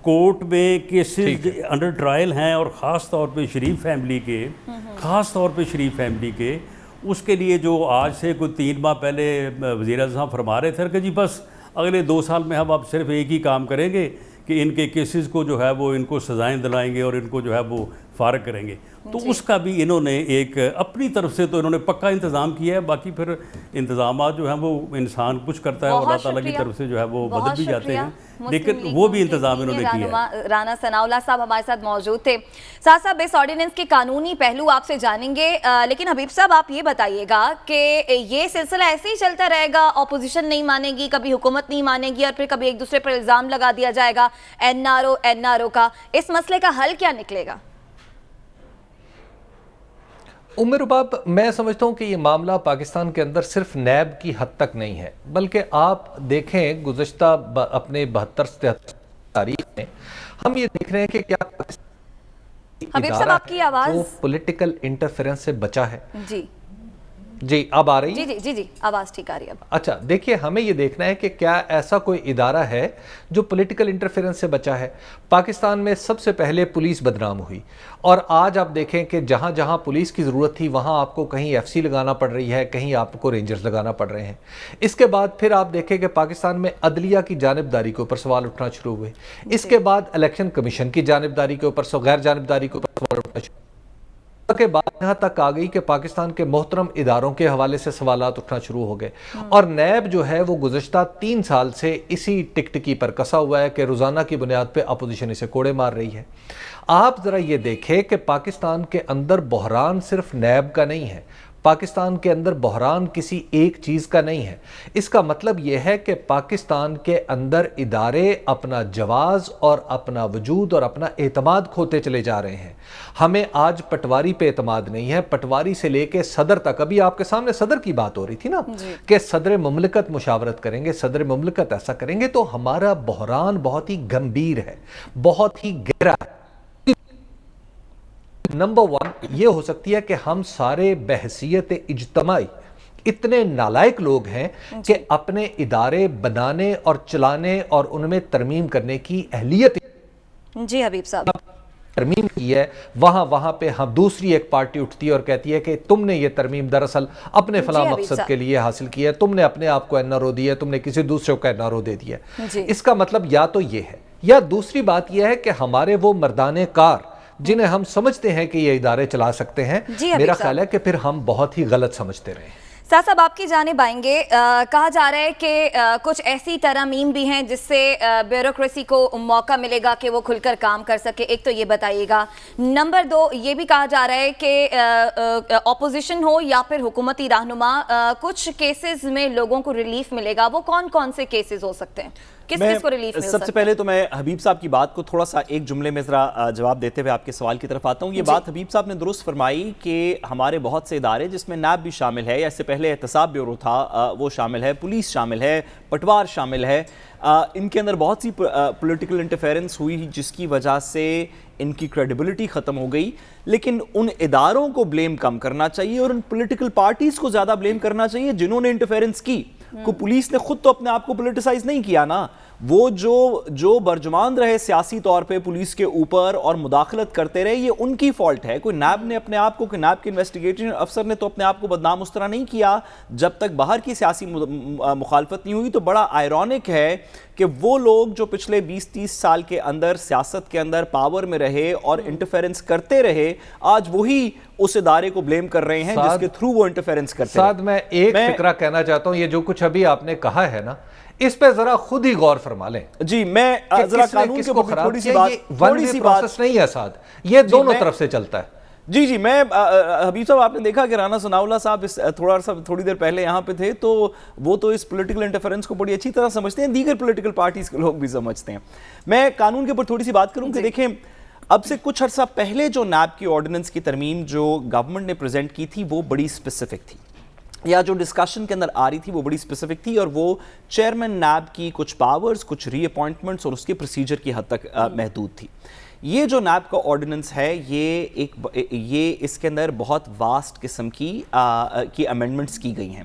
Court میں cases under trial ہیں اور خاص طور پہ شریف فیملی کے اس کے لیے جو آج سے کوئی 3 ماہ پہلے وزیر اعظم صاحب فرما رہے تھے کہ جی بس اگلے 2 سال میں ہم اب صرف ایک ہی کام کریں گے کہ ان کے کیسز کو جو ہے وہ ان کو سزائیں دلائیں گے اور ان کو جو ہے وہ فارغ کریں گے. تو اس کا بھی انہوں نے ایک اپنی طرف سے تو انہوں نے پکا انتظام کیا ہے. باقی پھر انتظامات جو ہیں وہ انسان کچھ کرتا ہے اور اللہ تعالیٰ کی طرف سے جو ہے وہ بدل بھی جاتے ہیں, لیکن وہ بھی انتظام انہوں نے کیا ہے. رانا ثناء اللہ صاحب ہمارے ساتھ موجود تھے. ساتھ صاحب اس آرڈیننس کے قانونی پہلو آپ سے جانیں گے, لیکن حبیب صاحب آپ یہ بتائیے گا کہ یہ سلسلہ ایسے ہی چلتا رہے گا, اپوزیشن نہیں مانے گی, کبھی حکومت نہیں مانے گی اور پھر کبھی ایک دوسرے پر الزام لگا دیا جائے گا این آر او کا, اس مسئلے کا حل کیا نکلے گا؟ عمر رباب, میں سمجھتا ہوں کہ یہ معاملہ پاکستان کے اندر صرف نیب کی حد تک نہیں ہے, بلکہ آپ دیکھیں گزشتہ اپنے 72 تاریخ میں ہم یہ دیکھ رہے ہیں کہ کیا حبیب صاحب آپ کی آواز جو پولیٹیکل انٹرفیرنس سے بچا ہے. جی اب آ رہی ہے؟ جی آواز ٹھیک آ رہی ہے. اچھا دیکھیے, ہمیں یہ دیکھنا ہے کہ کیا ایسا کوئی ادارہ ہے جو پولیٹیکل انٹرفیرنس سے بچا ہے. پاکستان میں سب سے پہلے پولیس بدنام ہوئی, اور آج آپ دیکھیں کہ جہاں جہاں پولیس کی ضرورت تھی وہاں آپ کو کہیں ایف سی لگانا پڑ رہی ہے, کہیں آپ کو رینجرز لگانا پڑ رہے ہیں. اس کے بعد پھر آپ دیکھیں کہ پاکستان میں عدلیہ کی جانبداری کے اوپر سوال اٹھنا شروع ہوئے. اس کے بعد الیکشن کمیشن کی جانبداری کے اوپر, غیر جانبداری کے اوپر سوال اٹھنا شروع کے بعد یہاں تک آ گئی کہ پاکستان کے محترم اداروں کے حوالے سے سوالات اٹھنا شروع ہو گئے. اور نیب جو ہے وہ گزشتہ 3 سال سے اسی ٹکٹکی پر کسا ہوا ہے کہ روزانہ کی بنیاد پہ اپوزیشن اسے کوڑے مار رہی ہے. آپ ذرا یہ دیکھیں کہ پاکستان کے اندر بحران صرف نیب کا نہیں ہے, پاکستان کے اندر بحران کسی ایک چیز کا نہیں ہے. اس کا مطلب یہ ہے کہ پاکستان کے اندر ادارے اپنا جواز اور اپنا وجود اور اپنا اعتماد کھوتے چلے جا رہے ہیں. ہمیں آج پٹواری پہ اعتماد نہیں ہے, پٹواری سے لے کے صدر تک. ابھی آپ کے سامنے صدر کی بات ہو رہی تھی نا, کہ صدر مملکت مشاورت کریں گے, صدر مملکت ایسا کریں گے. تو ہمارا بحران بہت ہی گمبھیر ہے, بہت ہی گہرا ہے. نمبر 1 یہ ہو سکتی ہے کہ ہم سارے بحثیت اجتماعی اتنے نالائق لوگ ہیں کہ اپنے ادارے بنانے اور چلانے اور ان میں ترمیم کرنے کی اہلیت جی حبیب صاحب ترمیم کی ہے. وہاں پہ ہم دوسری ایک پارٹی اٹھتی ہے اور کہتی ہے کہ تم نے یہ ترمیم دراصل اپنے فلاں مقصد کے لیے حاصل کی ہے, تم نے اپنے آپ کو این آر او دی ہے, تم نے کسی دوسرے کو این آر او دے دیا ہے. اس کا مطلب یا تو یہ ہے, یا دوسری بات یہ ہے کہ ہمارے وہ مردان کار جنہیں ہم سمجھتے ہیں کہ یہ ادارے چلا سکتے ہیں, میرا خیال ہے کہ پھر ہم بہت ہی غلط سمجھتے رہے ہیں. ساتھ صاحب آپ کی جانب آئیں گے, کہا جا رہا ہے کہ کچھ ایسی ترامیم بھی ہیں جس سے بیوروکریسی کو موقع ملے گا کہ وہ کھل کر کام کر سکے. ایک تو یہ بتائیے گا. نمبر 2 یہ بھی کہا جا رہا ہے کہ اپوزیشن ہو یا پھر حکومتی رہنما, کچھ کیسز میں لوگوں کو ریلیف ملے گا. وہ کون کون سے کیسز ہو سکتے ہیں, کس کو ریلیف مل سکتا ہے؟ سب سے پہلے تو میں حبیب صاحب کی بات کو تھوڑا سا ایک جملے میں ذرا جواب دیتے ہوئے آپ کے سوال کی طرف آتا ہوں. یہ بات حبیب صاحب نے درست فرمائی کہ ہمارے بہت سے ادارے جس میں نیب بھی شامل ہے, یا اس سے پہلے احتساب بیورو تھا وہ شامل ہے, پولیس شامل ہے, پٹوار شامل ہے, ان کے اندر بہت سی پولیٹیکل انٹرفیرنس ہوئی جس کی وجہ سے ان کی کریڈیبلٹی ختم ہو گئی. لیکن ان اداروں کو بلیم کم کرنا چاہیے اور ان پولیٹیکل پارٹیز کو زیادہ بلیم کرنا چاہیے جنہوں نے انٹرفیرنس کی. کو پولیس نے خود تو اپنے آپ کو پولیٹیسائز نہیں کیا نا, وہ جو برجمان رہے سیاسی طور پہ پولیس کے اوپر اور مداخلت کرتے رہے, یہ ان کی فالٹ ہے. کوئی نیب نے اپنے آپ کو, کوئی نیب کے انویسٹیگیٹنگ افسر نے تو اپنے آپ کو بدنام اس طرح نہیں کیا جب تک باہر کی سیاسی مخالفت نہیں ہوئی. تو بڑا آئرونک ہے کہ وہ لوگ جو پچھلے 20-30 سال کے اندر سیاست کے اندر پاور میں رہے اور انٹرفیرنس کرتے رہے, آج وہی اس ادارے کو بلیم کر رہے ہیں جس کے تھرو وہ انٹرفیرنس کرتے ہیں. سعد, میں ایک فکرہ کہنا چاہتا ہوں, یہ جو کچھ ابھی آپ نے کہا ہے نا, اس پہ ذرا خود ہی غور فرما لیں. جی میں ذرا قانون کے بارے تھوڑی سی بات نہیں ہے سعد, یہ دونوں طرف سے چلتا ہے. جی میں حبیب صاحب, آپ نے دیکھا کہ رانا ثناء اللہ صاحب تھوڑی دیر پہلے یہاں پہ تھے, تو وہ تو اس پولیٹیکل انٹرفیرنس کو بڑی اچھی طرح سمجھتے ہیں, دیگر پولیٹیکل پارٹیز کے لوگ بھی سمجھتے ہیں. میں قانون کے اوپر تھوڑی سی بات کروں کہ دیکھیں, اب سے کچھ عرصہ پہلے جو نیب کی آرڈیننس کی ترمیم جو گورنمنٹ نے پریزنٹ کی تھی وہ بڑی اسپیسیفک تھی, یا جو ڈسکشن کے اندر آ رہی تھی وہ بڑی اسپیسیفک تھی, اور وہ چیئرمین نیب کی کچھ پاورز, کچھ ری اپوائنٹمنٹس اور اس کے پروسیجر کی حد تک محدود تھی. یہ جو نیب کا آرڈیننس ہے یہ اس کے اندر بہت واسٹ قسم کی امینڈمنٹس کی گئی ہیں.